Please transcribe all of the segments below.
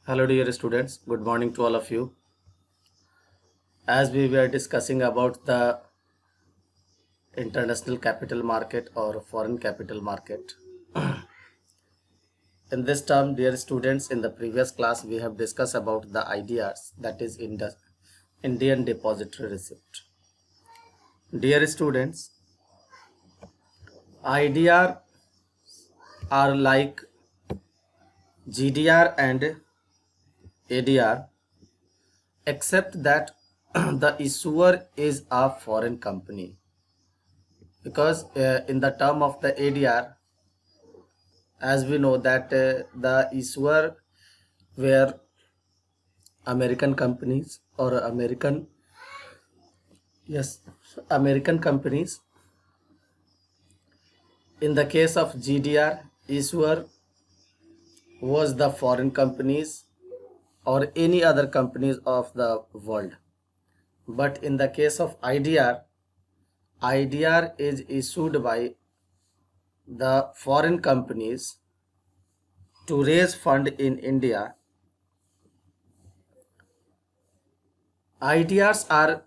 Hello, dear students. Good morning to all of you. As we were discussing about the international capital market or foreign capital market, in this term, dear students, in the previous class, we have discussed about the IDRs, that is in the Indian Depository Receipt. Dear students, IDR are like GDR and ADR, except that the issuer is a foreign company, because in the term of the ADR, as we know that the issuer were American companies or American companies. In the case of GDR, issuer was the foreign companies or any other companies of the world. But in the case of IDR, IDR is issued by the foreign companies to raise fund in India. IDRs are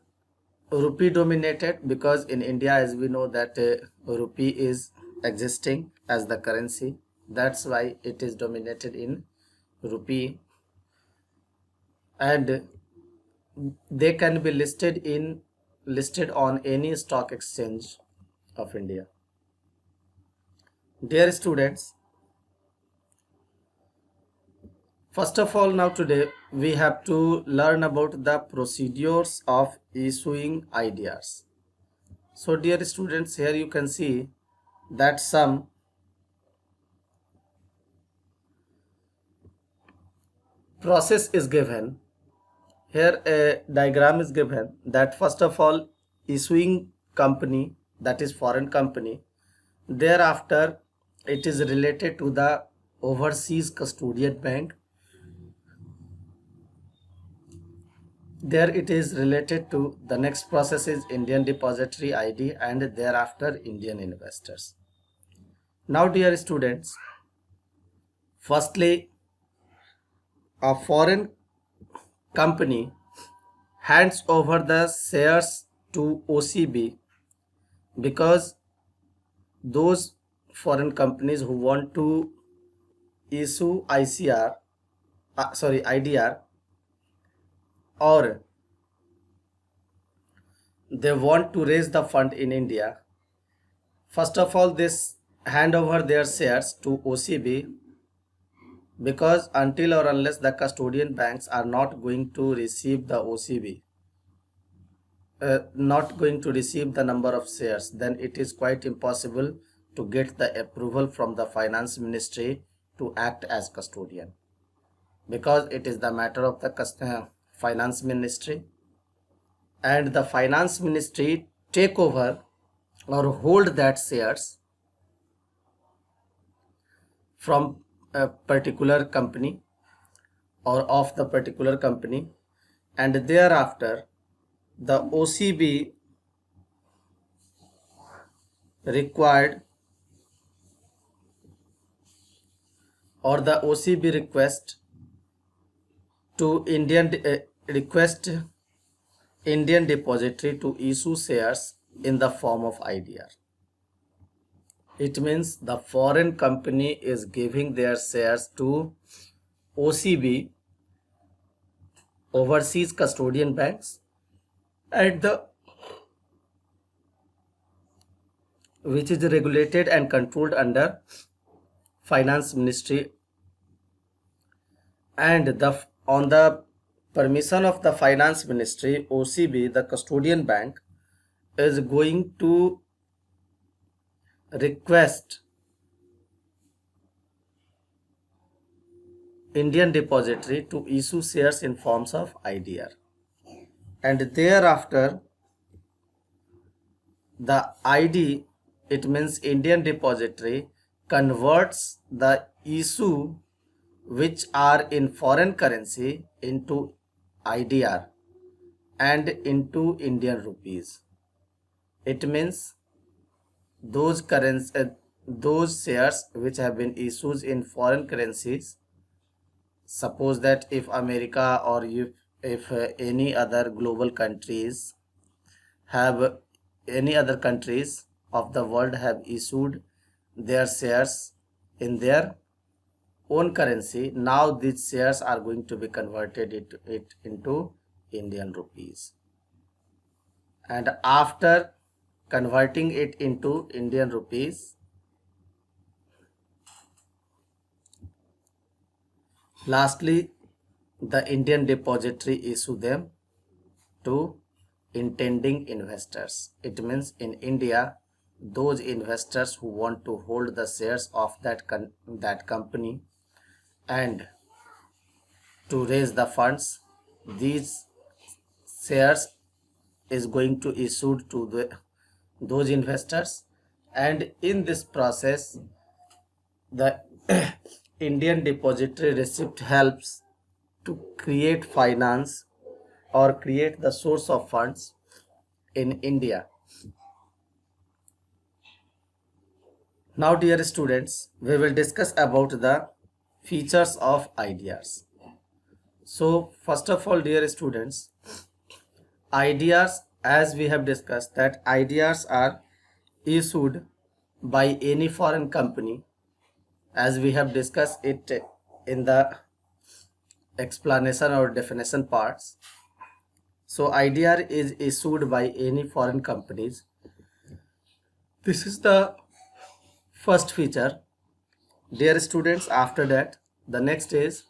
rupee dominated because in India, as we know that rupee is existing as the currency. That's why it is dominated in rupee, and they can be listed on any stock exchange of India. Dear students, first of all, now today we have to learn about the procedures of issuing IDRs. So dear students, here you can see that some process is given. Here a diagram is given that first of all, issuing company, that is foreign company, thereafter it is related to the overseas custodian bank, there it is related to the next process is Indian Depository ID, and thereafter Indian investors. Now dear students, firstly a foreign company hands over the shares to OCB, because those foreign companies who want to issue IDR, or they want to raise the fund in India, first of all this hand over their shares to OCB, because until or unless the custodian banks are not going to receive the OCB, not going to receive the number of shares, then it is quite impossible to get the approval from the finance ministry to act as custodian, because it is the matter of the finance ministry, and the finance ministry take over or hold that shares from a particular company or of the particular company, and thereafter the OCB required or the OCB request Indian Depository to issue shares in the form of IDR. It means the foreign company is giving their shares to OCB, overseas custodian banks, and which is regulated and controlled under finance ministry, and on the permission of the finance ministry, OCB, the custodian bank, is going to request Indian Depository to issue shares in forms of IDR, and thereafter the ID, it means Indian Depository, converts the issue which are in foreign currency into IDR and into Indian rupees. It means those shares which have been issued in foreign currencies, suppose that if America or if any other global countries have any other countries of the world have issued their shares in their own currency, now these shares are going to be converted into Indian rupees, and after converting it into Indian rupees, lastly the Indian depository issue them to intending investors. It means in India, those investors who want to hold the shares of that company and to raise the funds, these shares is going to issued to those investors, and in this process the Indian depository receipt helps to create finance or create the source of funds in India. Now dear students, we will discuss about the features of IDRs. So first of all dear students, IDRs, as we have discussed, that IDRs are issued by any foreign company, as we have discussed it in the explanation or definition parts. So IDR is issued by any foreign companies. This is the first feature. Dear students, after that, the next is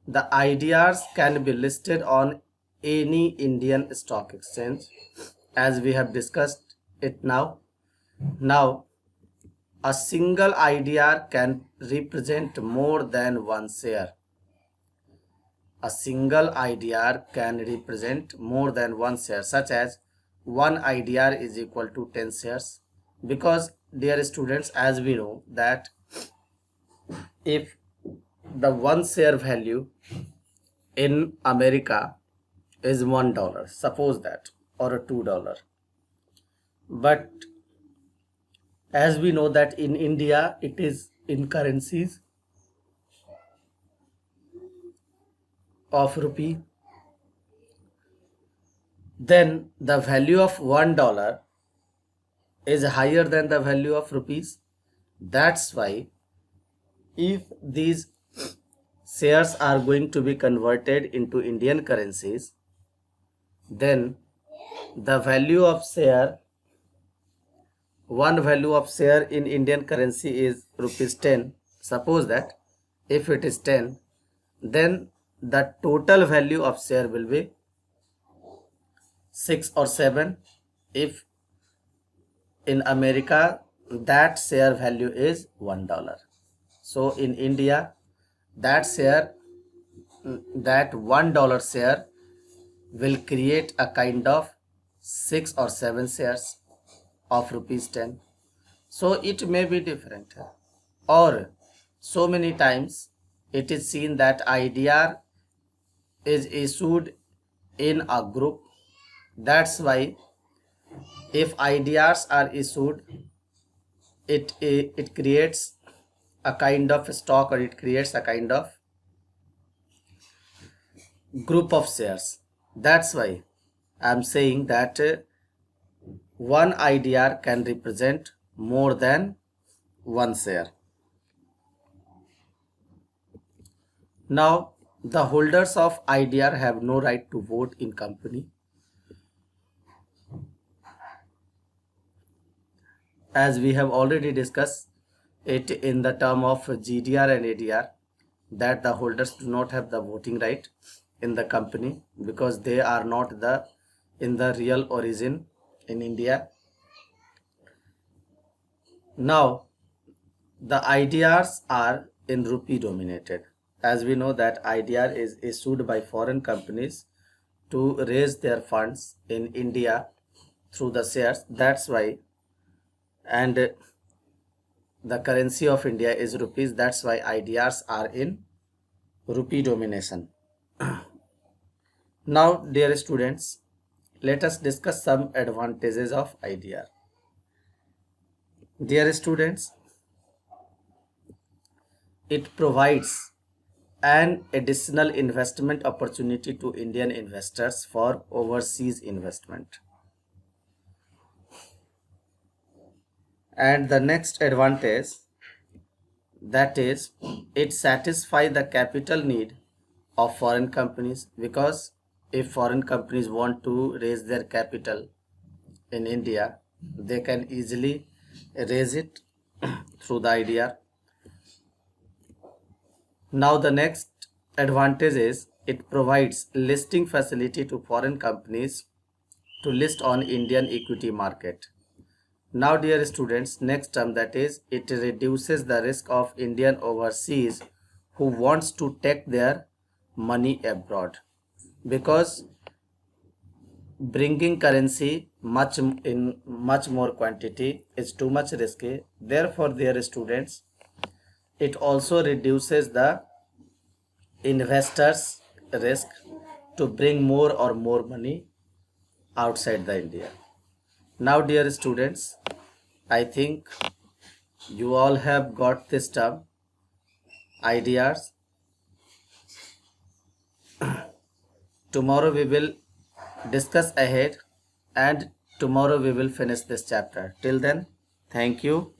the IDRs can be listed on any Indian stock exchange, as we have discussed it now. Now, a single IDR can represent more than one share. A single IDR can represent more than one share, such as one IDR is equal to 10 shares. Because dear students, as we know that if the one share value in America is $1, suppose that, or a $2, but as we know that in India it is in currencies of rupee, then the value of $1 is higher than the value of rupees. That's why if these shares are going to be converted into Indian currencies, then the value of share, one value of share in Indian currency is rupees 10. Suppose that if it is 10, then the total value of share will be 6 or 7. If in America that share value is $1. So in India, that share, that $1 share will create a kind of 6 or 7 shares of rupees 10. So it may be different, or so many times it is seen that IDR is issued in a group. That's why if IDRs are issued, it creates a kind of stock, or it creates a kind of group of shares. That's why I'm saying that one IDR can represent more than one share. Now, the holders of IDR have no right to vote in company. As we have already discussed it in the term of GDR and ADR, that the holders do not have the voting right in the company because they are not in the real origin in India. Now, the IDRs are in rupee dominated. As we know that IDR is issued by foreign companies to raise their funds in India through the shares. That's why, and the currency of India is rupees. That's why IDRs are in rupee domination. Now, dear students, let us discuss some advantages of IDR. Dear students, it provides an additional investment opportunity to Indian investors for overseas investment. And the next advantage, that is, it satisfies the capital need of foreign companies, because if foreign companies want to raise their capital in India, they can easily raise it through the IDR. Now the next advantage is it provides listing facility to foreign companies to list on Indian equity market. Now dear students, next term, that is, it reduces the risk of Indian overseas who wants to take their money abroad, because bringing currency much more quantity is too much risky. Therefore dear students, it also reduces the investors risk to bring more or more money outside the India. Now dear students, I think you all have got this term ideas. Tomorrow we will discuss ahead, and tomorrow we will finish this chapter. Till then, thank you.